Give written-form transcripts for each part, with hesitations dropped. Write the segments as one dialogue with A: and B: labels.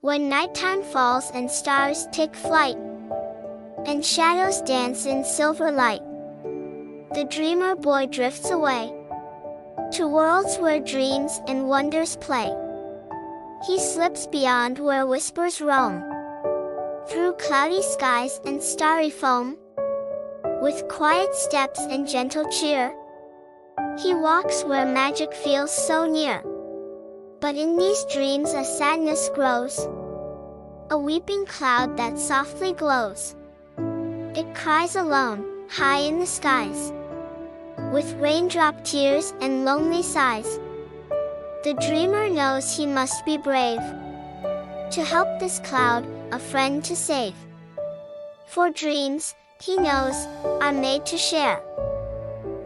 A: When nighttime falls and stars take flight, and shadows dance in silver light, the dreamer boy drifts away to worlds where dreams and wonders play. He slips beyond where whispers roam, through cloudy skies and starry foam. With quiet steps and gentle cheer, he walks where magic feels so near. But in these dreams a sadness grows, a weeping cloud that softly glows. It cries alone, high in the skies, with raindrop tears and lonely sighs. The dreamer knows he must be brave, to help this cloud, a friend to save. For dreams, he knows, are made to share,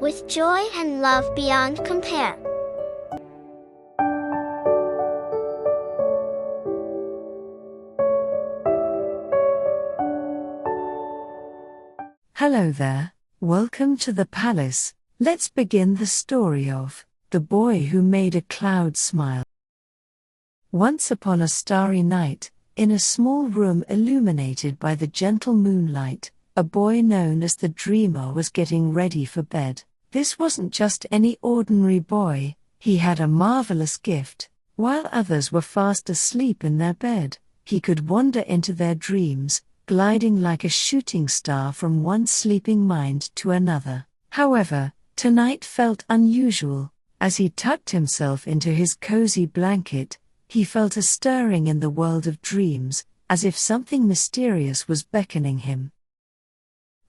A: with joy and love beyond compare.
B: Hello there, welcome to the palace. Let's begin the story of The Boy Who Made a Cloud Smile. Once upon a starry night, in a small room illuminated by the gentle moonlight, a boy known as the Dreamer was getting ready for bed. This wasn't just any ordinary boy, he had a marvelous gift. While others were fast asleep in their bed, he could wander into their dreams, gliding like a shooting star from one sleeping mind to another. However, tonight felt unusual. As he tucked himself into his cozy blanket, he felt a stirring in the world of dreams, as if something mysterious was beckoning him.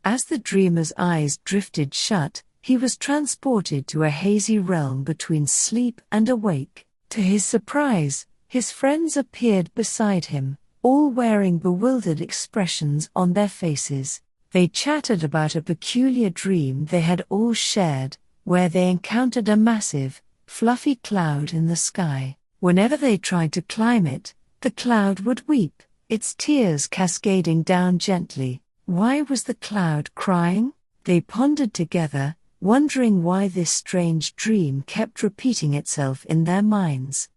B: As the dreamer's eyes drifted shut, he was transported to a hazy realm between sleep and awake. To his surprise, his friends appeared beside him, all wearing bewildered expressions on their faces. They chatted about a peculiar dream they had all shared, where they encountered a massive, fluffy cloud in the sky. Whenever they tried to climb it, the cloud would weep, its tears cascading down gently. Why was the cloud crying? They pondered together, wondering why this strange dream kept repeating itself in their minds.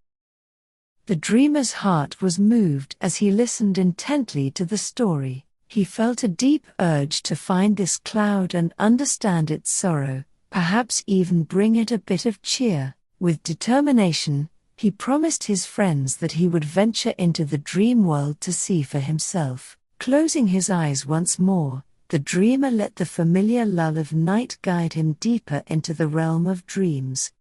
B: The dreamer's heart was moved as he listened intently to the story. He felt a deep urge to find this cloud and understand its sorrow, perhaps even bring it a bit of cheer. With determination, he promised his friends that he would venture into the dream world to see for himself. Closing his eyes once more, the dreamer let the familiar lull of night guide him deeper into the realm of dreams.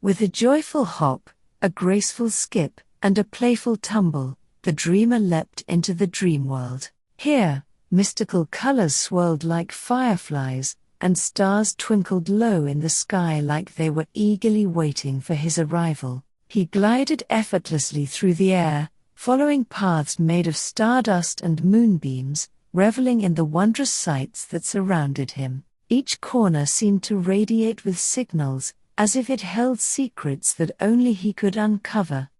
B: With a joyful hop, a graceful skip, and a playful tumble, the dreamer leapt into the dream world. Here, mystical colors swirled like fireflies, and stars twinkled low in the sky like they were eagerly waiting for his arrival. He glided effortlessly through the air, following paths made of stardust and moonbeams, reveling in the wondrous sights that surrounded him. Each corner seemed to radiate with signals, as if it held secrets that only he could uncover.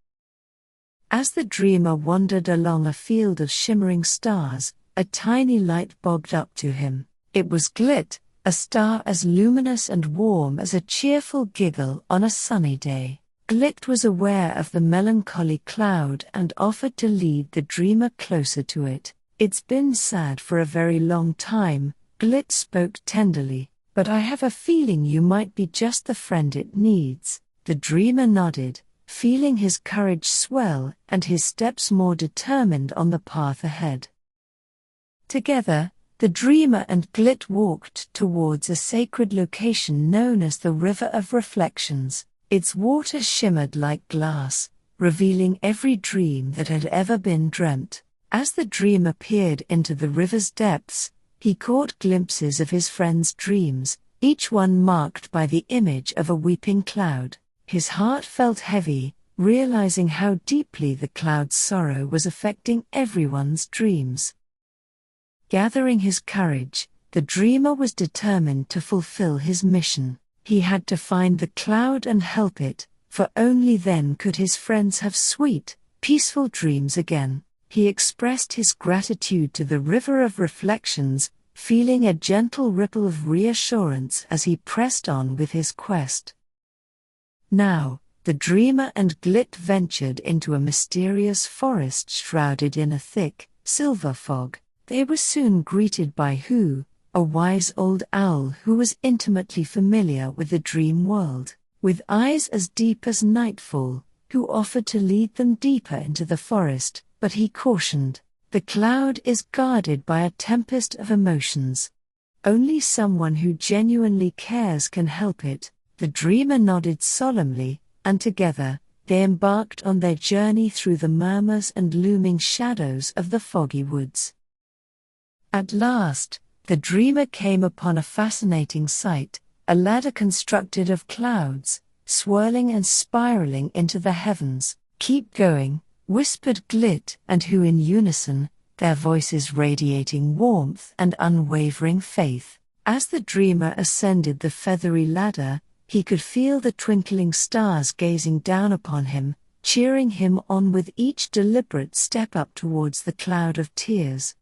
B: As the dreamer wandered along a field of shimmering stars, a tiny light bobbed up to him. It was Glit, a star as luminous and warm as a cheerful giggle on a sunny day. Glit was aware of the melancholy cloud and offered to lead the dreamer closer to it. "It's been sad for a very long time," Glit spoke tenderly, "but I have a feeling you might be just the friend it needs." The dreamer nodded, feeling his courage swell and his steps more determined on the path ahead. Together, the dreamer and Glit walked towards a sacred location known as the River of Reflections. Its water shimmered like glass, revealing every dream that had ever been dreamt. As the dreamer peered into the river's depths, he caught glimpses of his friends' dreams, each one marked by the image of a weeping cloud. His heart felt heavy, realizing how deeply the cloud's sorrow was affecting everyone's dreams. Gathering his courage, the dreamer was determined to fulfill his mission. He had to find the cloud and help it, for only then could his friends have sweet, peaceful dreams again. He expressed his gratitude to the River of Reflections, feeling a gentle ripple of reassurance as he pressed on with his quest. Now, The dreamer and Glit ventured into a mysterious forest shrouded in a thick, silver fog. They were soon greeted by Hu, a wise old owl who was intimately familiar with the dream world. With eyes as deep as nightfall, Hu offered to lead them deeper into the forest, but he cautioned, "The cloud is guarded by a tempest of emotions. Only someone who genuinely cares can help it." The dreamer nodded solemnly, and together, they embarked on their journey through the murmurs and looming shadows of the foggy woods. At last, the dreamer came upon a fascinating sight, a ladder constructed of clouds, swirling and spiraling into the heavens. "Keep going," whispered Glit and Hu in unison, their voices radiating warmth and unwavering faith. As the dreamer ascended the feathery ladder, he could feel the twinkling stars gazing down upon him, cheering him on with each deliberate step up towards the cloud of tears.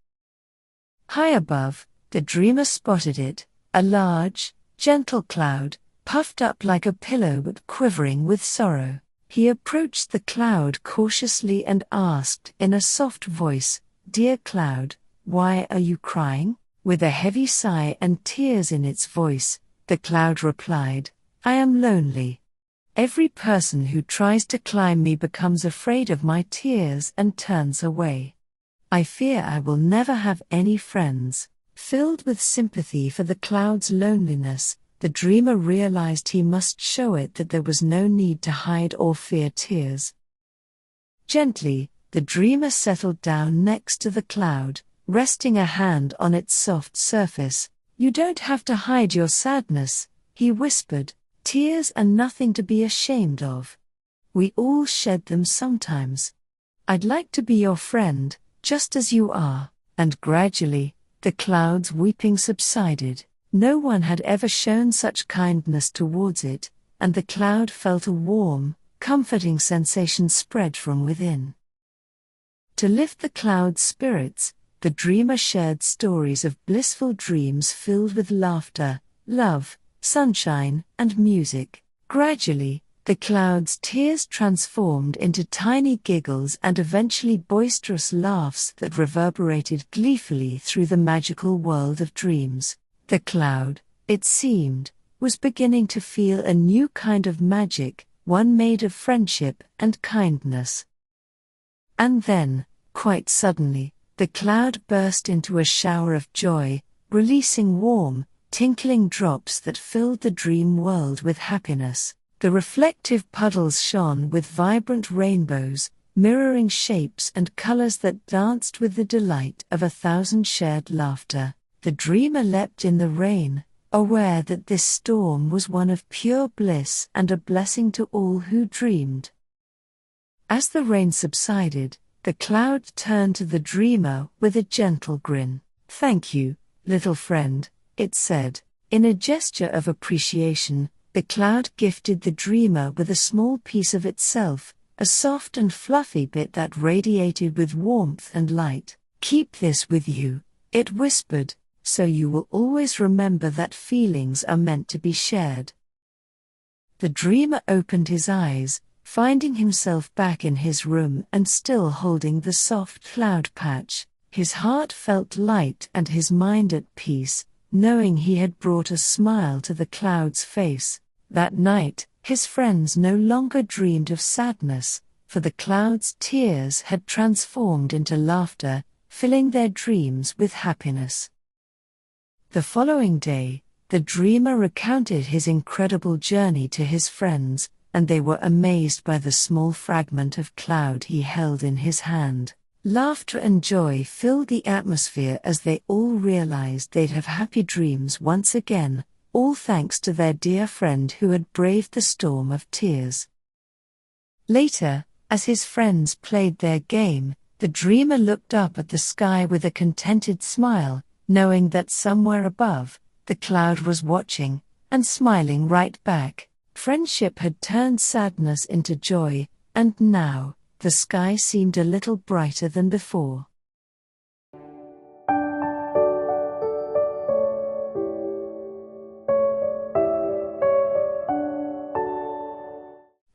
B: High above, the dreamer spotted it, a large, gentle cloud, puffed up like a pillow but quivering with sorrow. He approached the cloud cautiously and asked in a soft voice, "Dear cloud, why are you crying?" With a heavy sigh and tears in its voice, the cloud replied, "I am lonely. Every person who tries to climb me becomes afraid of my tears and turns away. I fear I will never have any friends." Filled with sympathy for the cloud's loneliness, the dreamer realized he must show it that there was no need to hide or fear tears. Gently, the dreamer settled down next to the cloud, resting a hand on its soft surface. "You don't have to hide your sadness," he whispered. "Tears are nothing to be ashamed of. We all shed them sometimes. I'd like to be your friend, just as you are." And gradually, the cloud's weeping subsided. No one had ever shown such kindness towards it, and the cloud felt a warm, comforting sensation spread from within. To lift the cloud's spirits, the dreamer shared stories of blissful dreams filled with laughter, love, sunshine, and music. Gradually, the cloud's tears transformed into tiny giggles and eventually boisterous laughs that reverberated gleefully through the magical world of dreams. The cloud, it seemed, was beginning to feel a new kind of magic, one made of friendship and kindness. And then, quite suddenly, the cloud burst into a shower of joy, releasing warm, tinkling drops that filled the dream world with happiness. The reflective puddles shone with vibrant rainbows, mirroring shapes and colors that danced with the delight of 1,000 shared laughter. The dreamer leapt in the rain, aware that this storm was one of pure bliss and a blessing to all who dreamed. As the rain subsided, the cloud turned to the dreamer with a gentle grin. "Thank you, little friend," it said. In a gesture of appreciation, the cloud gifted the dreamer with a small piece of itself, a soft and fluffy bit that radiated with warmth and light. "Keep this with you," it whispered, "so you will always remember that feelings are meant to be shared." The dreamer opened his eyes, finding himself back in his room and still holding the soft cloud patch. His heart felt light and his mind at peace, knowing he had brought a smile to the cloud's face. That night, his friends no longer dreamed of sadness, for the cloud's tears had transformed into laughter, filling their dreams with happiness. The following day, the dreamer recounted his incredible journey to his friends, and they were amazed by the small fragment of cloud he held in his hand. Laughter and joy filled the atmosphere as they all realized they'd have happy dreams once again, all thanks to their dear friend who had braved the storm of tears. Later, as his friends played their game, the dreamer looked up at the sky with a contented smile, knowing that somewhere above, the cloud was watching, and smiling right back. Friendship had turned sadness into joy, and now, the sky seemed a little brighter than before.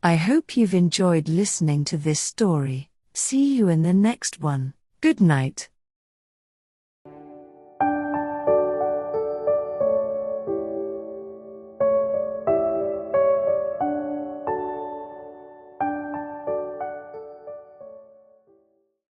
B: I hope you've enjoyed listening to this story. See you in the next one. Good night.